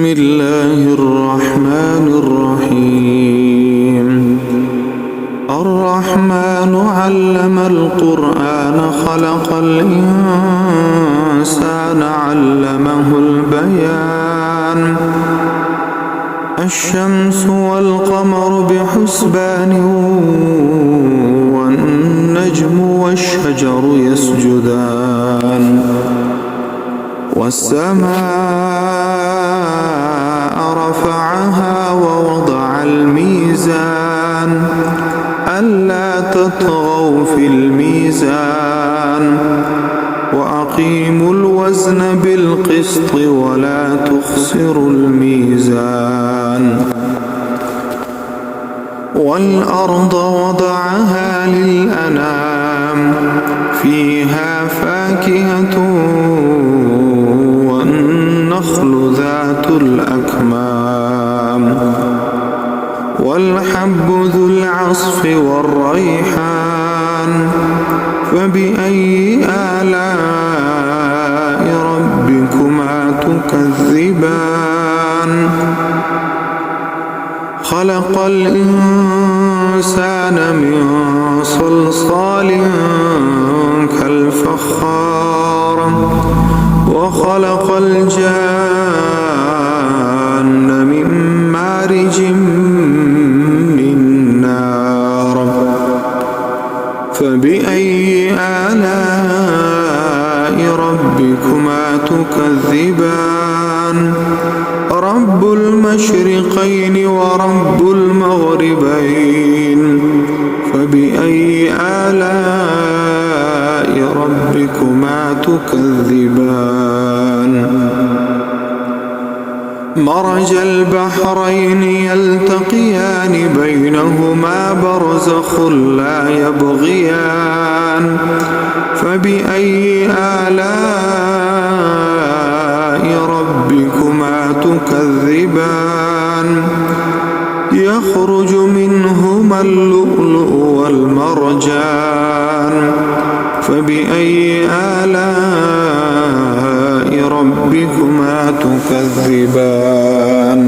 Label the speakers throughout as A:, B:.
A: بسم الله الرحمن الرحيم. الرحمن علم القرآن خلق الإنسان علمه البيان. الشمس والقمر بحسبان والنجم والشجر يسجدان والسماء رفعها ووضع الميزان ألا تطغوا في الميزان وأقيموا الوزن بالقسط ولا تخسروا الميزان. والأرض وضعها للأنام فيها فاكهة والنخل ذات الأكمام والحب ذو العصف والريحان. فبأي آلاء ربكما تكذبان؟ خلق الإنسان من صلصال كالفخار وخلق الجان من مارج من نار. فبأي آلاء ربكما تكذبان؟ رب المشرقين ورب المغربين. فبأي آلاء ربكما تكذبان؟ مرج البحرين يلتقيان بينهما برزخ لا يبغيان. فبأي آلاء ربكما تكذبان؟ يخرج منهما اللؤلؤ والمرجان. فبأي آلاء ربكما تكذبان؟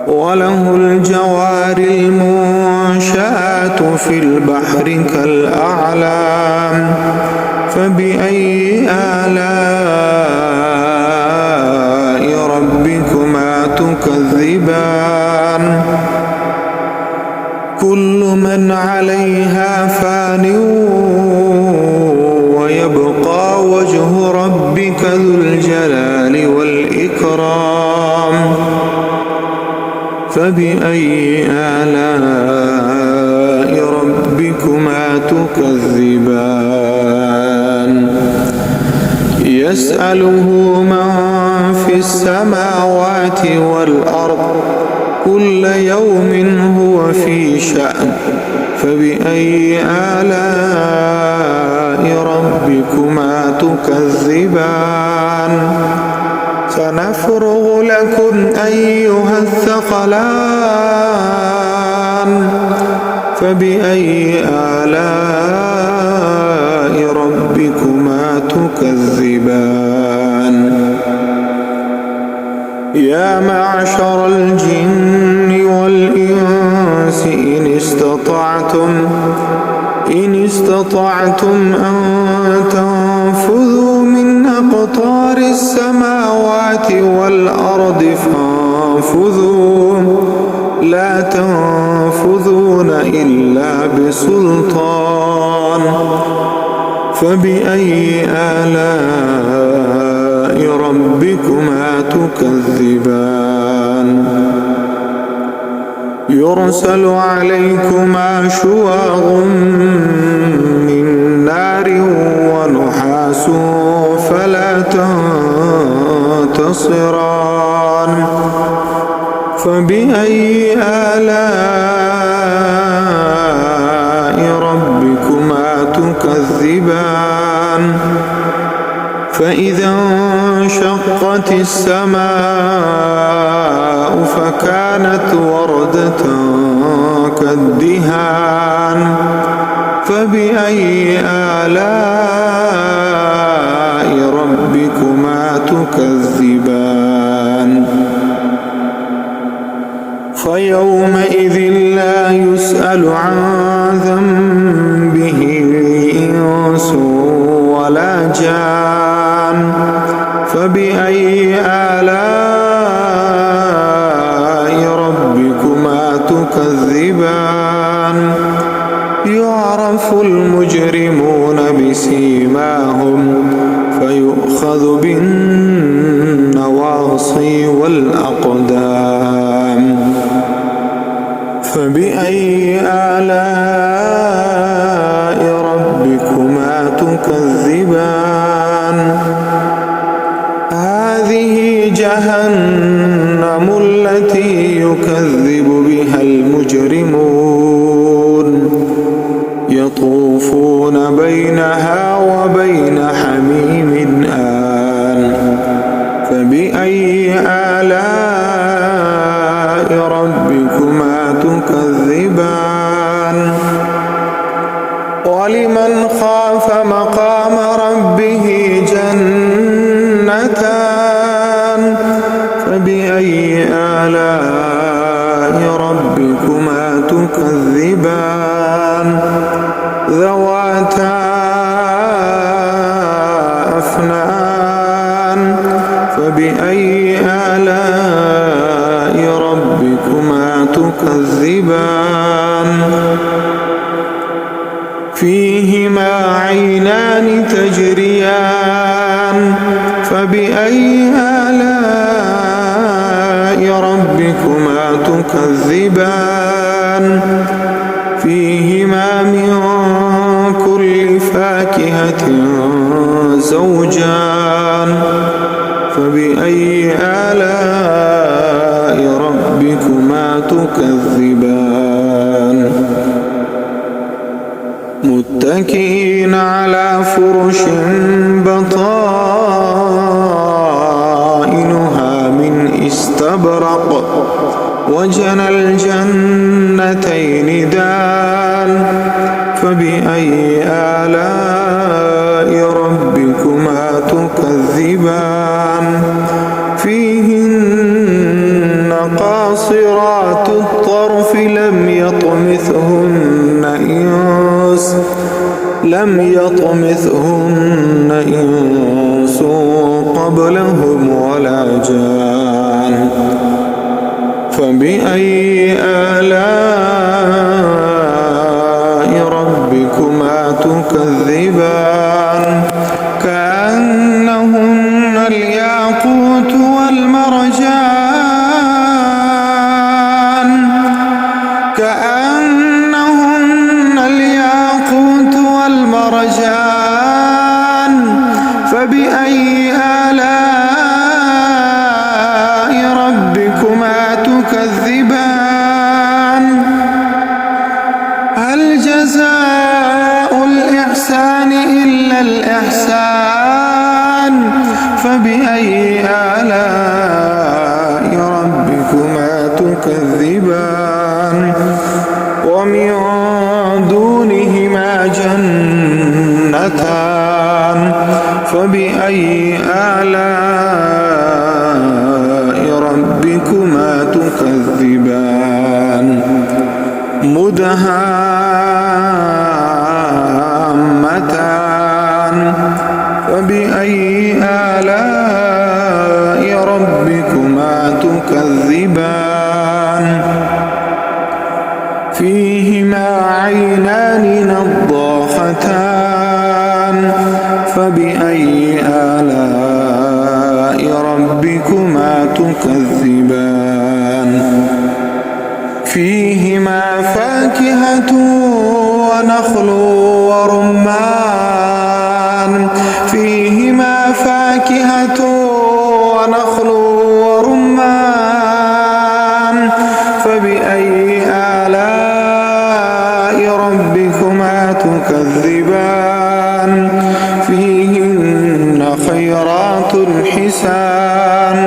A: وله الجوار المنشآت في البحر كالأعلام. فبأي آلاء ربكما تكذبان؟ كل من عليها فان ويبقى وجه ربك ذو الجلال والإكرام. فبأي آلاء ربكما تكذبان؟ يسأله من في السماوات والأرض كل يوم هو في شأن. فبأي آلاء ربكما تكذبان؟ سنفرغ لكم أيها الثقلان. فبأي آلاء ربكما تكذبان؟ يا معشر الجن والإنس إن استطعتم أن تنفذوا من أقطار السماوات والأرض فانفذوا لا تنفذون إلا بسلطان. فبأي آلاء ربكما تكذبان؟ يرسل عليكما شواظ من نار ونحاس فلا تنتصران. فبأي آلاء ربكما تكذبان؟ فإذا انشقت السماء فكانت وردة كالدهان. فبأي آلاء ربكما تكذبان؟ تكذبان فيومئذ لا يسأل عن ذنبه إنس ولا جان فبأي آلاء ربكما تكذبان يعرف المجرمون بسيماهم فيؤخذ بالنواصي والأقدام فبأي آلاء ربكما تكذبان هذه جهنم التي يكذب بها المجرمون يطوفون بينها وبين حميم آن فبأي آلاء ربكما تكذبان ولمن خاف مقام ربه جنتان فبأي آلاء ربكما تكذبان ذواتا أفنان فبأي آلاء ربكما تكذبان فيهما عينان تجريان فبأي آلاء ربكما تكذبان فيهما من كل فاكهة زوجان فبأي آلاء ربكما تكذبان متكئين على فرش بطائنها من استبرق وجنى الجنتين دان فبأي آلاء ربكما تكذبان فيهن قاصرات الطرف لم يطمثهن إنس قبلهم ولا جان فبأي آلاء ربكما تكذبان كأنهن الياقوت والمرجان فبأي آلاء ربكما تكذبان هل جزاء الإحسان إلا الإحسان فبأي آلاء ربكما تكذبان ومن دونهما جنتان فبأي آلاء ربكما تكذبان مدهامتان فبأي آلاء ربكما تكذبان فيهما عينان نضاختان فبأي آلاء ربكما تكذبان فيهما فاكهة ونخل ورمان فيهما فاكهة ونخل ورمان فبأي آلاء ربكما تكذبان فيهن خيرات حسان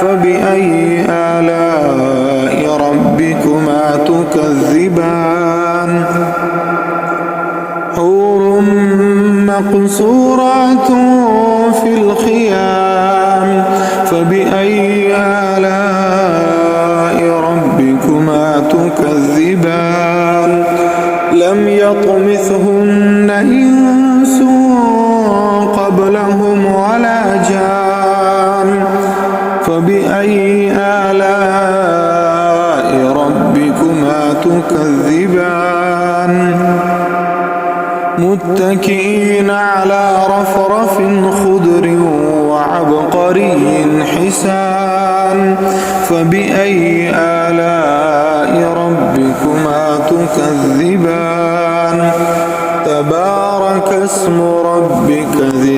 A: فبأي آلاء ربكما تكذبان حور مقصورات في الخيام فبأي فبأي آلاء ربكما تكذبان لم يطمثهن إنس قبلهم ولا جان فبأي آلاء ربكما تكذبان متكئين على رفرف خضر وعبقري حسان فبأي آلاء ربكما تكذبان تبارك اسم ربك ذي